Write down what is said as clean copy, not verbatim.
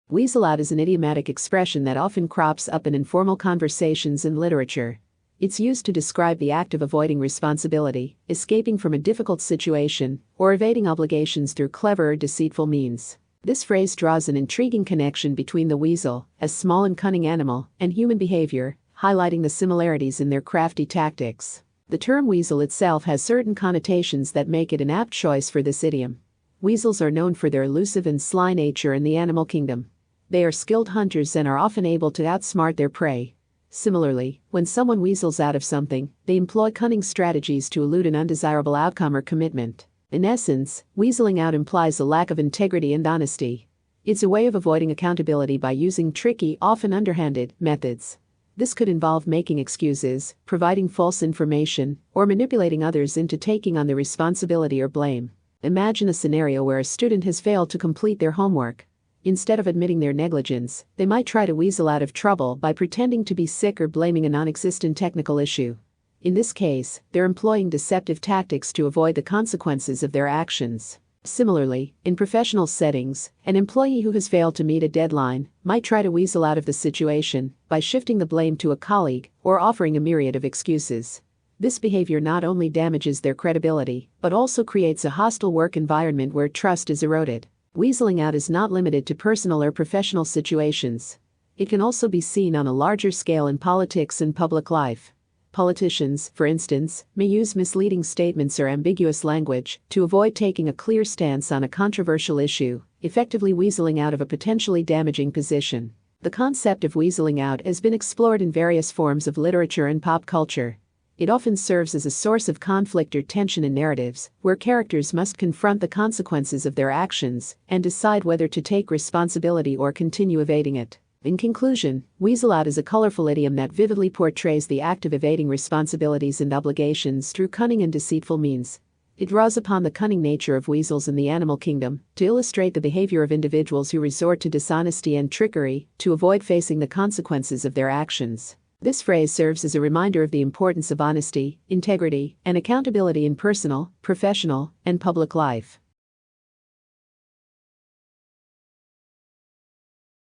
Weasel out is an idiomatic expression that often crops up in informal conversations and literature. It's used to describe the act of avoiding responsibility, escaping from a difficult situation, or evading obligations through clever or deceitful means. This phrase draws an intriguing connection between the weasel, a small and cunning animal, and human behavior, highlighting the similarities in their crafty tactics. The term weasel itself has certain connotations that make it an apt choice for this idiom. Weasels are known for their elusive and sly nature in the animal kingdom. They are skilled hunters and are often able to outsmart their prey. Similarly, when someone weasels out of something, they employ cunning strategies to elude an undesirable outcome or commitment. In essence, weaseling out implies a lack of integrity and honesty. It's a way of avoiding accountability by using tricky, often underhanded, methods. This could involve making excuses, providing false information, or manipulating others into taking on the responsibility or blame. Imagine a scenario where a student has failed to complete their homework. Instead of admitting their negligence, they might try to weasel out of trouble by pretending to be sick or blaming a non-existent technical issue. In this case, they're employing deceptive tactics to avoid the consequences of their actions. Similarly, in professional settings, an employee who has failed to meet a deadline might try to weasel out of the situation by shifting the blame to a colleague or offering a myriad of excuses. This behavior not only damages their credibility, but also creates a hostile work environment where trust is eroded. Weaseling out is not limited to personal or professional situations. It can also be seen on a larger scale in politics and public life. Politicians, for instance, may use misleading statements or ambiguous language to avoid taking a clear stance on a controversial issue, effectively weaseling out of a potentially damaging position. The concept of weaseling out has been explored in various forms of literature and pop culture. It often serves as a source of conflict or tension in narratives, where characters must confront the consequences of their actions and decide whether to take responsibility or continue evading it. In conclusion, weasel out is a colorful idiom that vividly portrays the act of evading responsibilities and obligations through cunning and deceitful means. It draws upon the cunning nature of weasels in the animal kingdom to illustrate the behavior of individuals who resort to dishonesty and trickery to avoid facing the consequences of their actions. This phrase serves as a reminder of the importance of honesty, integrity, and accountability in personal, professional, and public life.